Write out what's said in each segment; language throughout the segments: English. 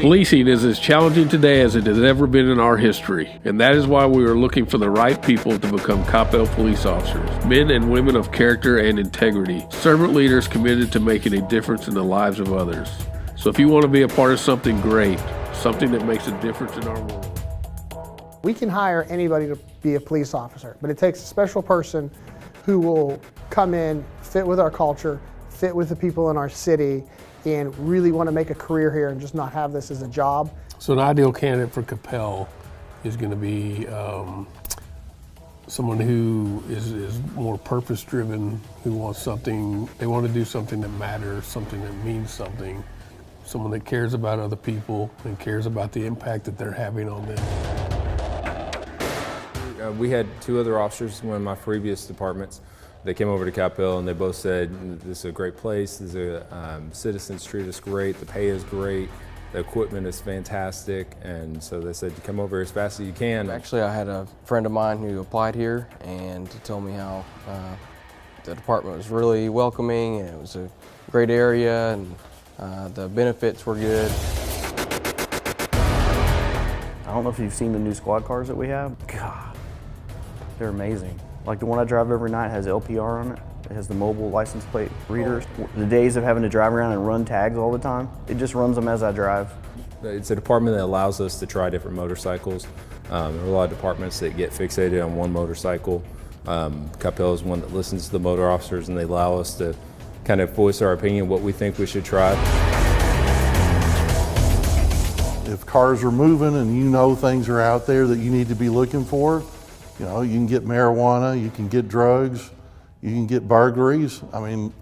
Policing is as challenging today as it has ever been in our history, and that is why we are looking for the right people to become Coppell Police Officers, men and women of character and integrity, servant leaders committed to making a difference in the lives of others. So if you want to be a part of something great, something that makes a difference in our world. We can hire anybody to be a police officer, but it takes a special person who will come in, fit with our culture, fit with the people in our city, and really want to make a career here and just not have this as a job. So an ideal candidate for Coppell is going to be someone who is more purpose-driven, who wants something, they want to do something that matters, something that means something, someone that cares about other people and cares about the impact that they're having on them. We had two other officers in one of my previous departments. They came over to Coppell and they both said, this is a great place, citizens treat us great, the pay is great, the equipment is fantastic, and so they said, come over as fast as you can. Actually, I had a friend of mine who applied here and told me how the department was really welcoming and it was a great area and the benefits were good. I don't know if you've seen the new squad cars that we have. God, they're amazing. Like the one I drive every night has LPR on it. It has the mobile license plate readers. The days of having to drive around and run tags all the time, it just runs them as I drive. It's a department that allows us to try different motorcycles. There are a lot of departments that get fixated on one motorcycle. Coppell is one that listens to the motor officers and they allow us to kind of voice our opinion, what we think we should try. If cars are moving and you know things are out there that you need to be looking for, you know, you can get marijuana, you can get drugs, you can get burglaries. I mean,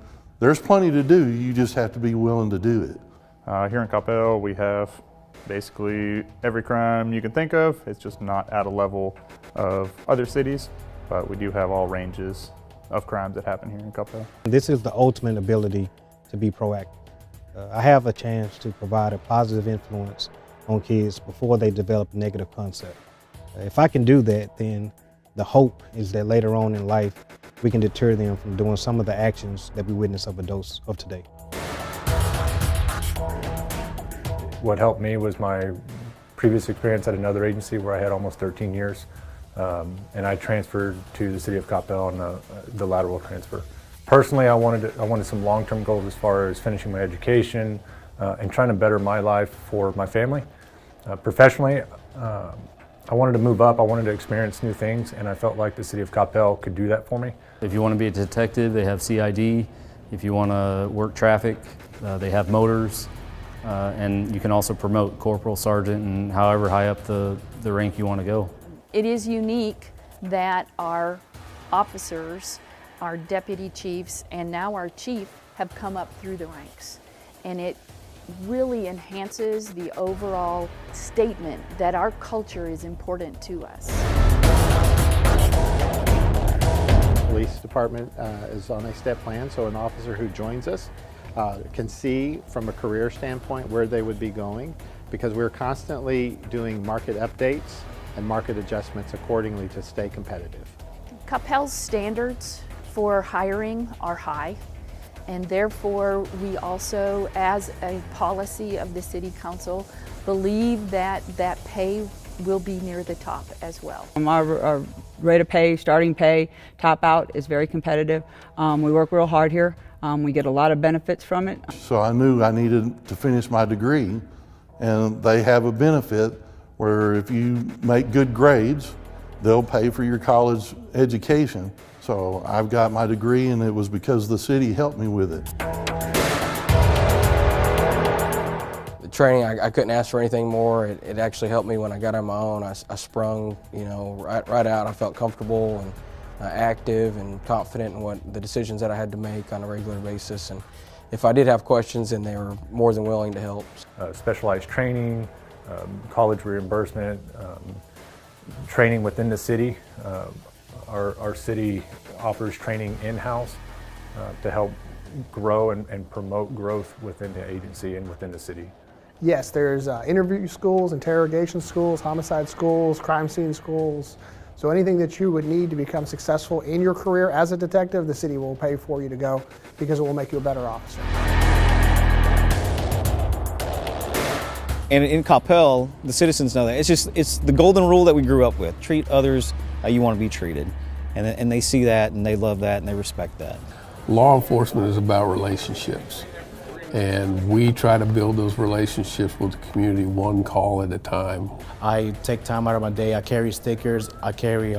there's plenty to do. You just have to be willing to do it. Here in Coppell, we have basically every crime you can think of. It's just not at a level of other cities, but we do have all ranges of crimes that happen here in Coppell. This is the ultimate ability to be proactive. I have a chance to provide a positive influence on kids before they develop a negative concept. If I can do that, then the hope is that later on in life, we can deter them from doing some of the actions that we witness of adults of today. What helped me was my previous experience at another agency where I had almost 13 years. And I transferred to the city of Coppell on the lateral transfer. Personally, I wanted some long-term goals as far as finishing my education and trying to better my life for my family. Professionally, I wanted to move up, I wanted to experience new things, and I felt like the city of Coppell could do that for me. If you want to be a detective, they have CID. If you want to work traffic, they have motors. And you can also promote corporal, sergeant, and however high up the rank you want to go. It is unique that our officers, our deputy chiefs, and now our chief have come up through the ranks. And it really enhances the overall statement that our culture is important to us. Police department is on a step plan, so an officer who joins us can see from a career standpoint where they would be going, because we're constantly doing market updates and market adjustments accordingly to stay competitive. Coppell's standards for hiring are high, and therefore we also, as a policy of the City Council, believe that that pay will be near the top as well. Our rate of pay, starting pay, top out is very competitive. We work real hard here. We get a lot of benefits from it. So I knew I needed to finish my degree, and they have a benefit where if you make good grades, they'll pay for your college education. So I've got my degree, and it was because the city helped me with it. The training, I couldn't ask for anything more. It actually helped me when I got on my own. I sprung, right out. I felt comfortable and active and confident in what the decisions that I had to make on a regular basis. And if I did have questions, then they were more than willing to help. Specialized training, college reimbursement, training within the city. Our city offers training in-house to help grow and promote growth within the agency and within the city. Yes, there's interview schools, interrogation schools, homicide schools, crime scene schools. So anything that you would need to become successful in your career as a detective, the city will pay for you to go because it will make you a better officer. And in Coppell, the citizens know that. It's the golden rule that we grew up with. Treat others how you want to be treated. And they see that, and they love that, and they respect that. Law enforcement is about relationships. And we try to build those relationships with the community one call at a time. I take time out of my day. I carry stickers. I carry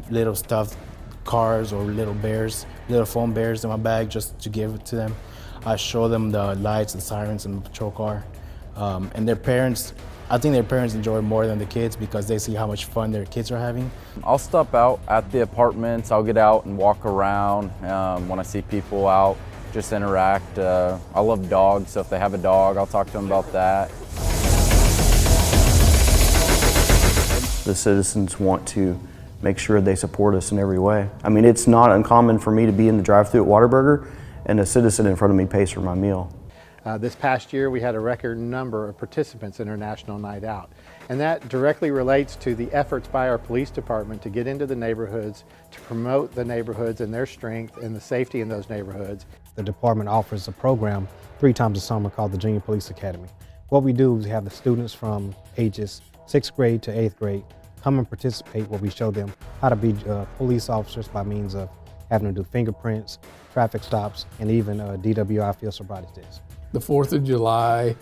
little stuffed cars or little bears, little foam bears in my bag just to give it to them. I show them the lights and sirens in the patrol car. And their parents, I think their parents enjoy it more than the kids because they see how much fun their kids are having. I'll stop out at the apartments. I'll get out and walk around when I see people out, just interact. I love dogs, so if they have a dog, I'll talk to them about that. The citizens want to make sure they support us in every way. I mean, it's not uncommon for me to be in the drive-thru at Whataburger and a citizen in front of me pays for my meal. This past year, we had a record number of participants in our National Night Out. And that directly relates to the efforts by our police department to get into the neighborhoods, to promote the neighborhoods and their strength and the safety in those neighborhoods. The department offers a program 3 times a summer called the Junior Police Academy. What we do is have the students from ages 6th grade to 8th grade come and participate where we show them how to be police officers by means of having to do fingerprints, traffic stops, and even DWI field sobriety tests. The 4th of July,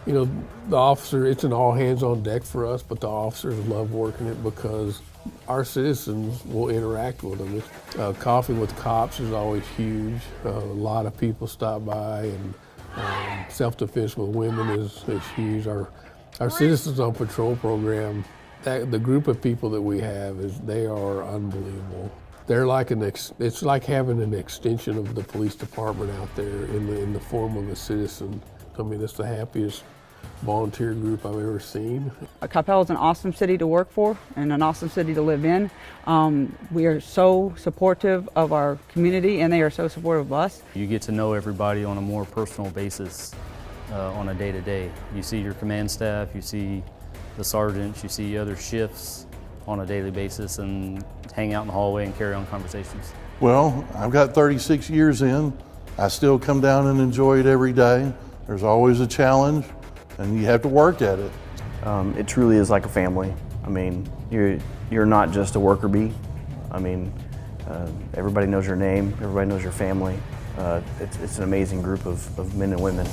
you know, the officer, it's an all hands on deck for us, but the officers love working it because our citizens will interact with them. Coffee with cops is always huge. A lot of people stop by, and self-defense with women is huge. Our Citizens on Patrol program, the group of people that we have, they are unbelievable. They're like it's like having an extension of the police department out there in the form of a citizen. I mean, it's the happiest volunteer group I've ever seen. Coppell is an awesome city to work for and an awesome city to live in. We are so supportive of our community and they are so supportive of us. You get to know everybody on a more personal basis on a day-to-day. You see your command staff, you see the sergeants, you see other shifts on a daily basis and hang out in the hallway and carry on conversations. Well, I've got 36 years in. I still come down and enjoy it every day. There's always a challenge and you have to work at it. It truly is like a family. I mean, you're not just a worker bee. I mean, everybody knows your name, everybody knows your family. It's an amazing group of men and women.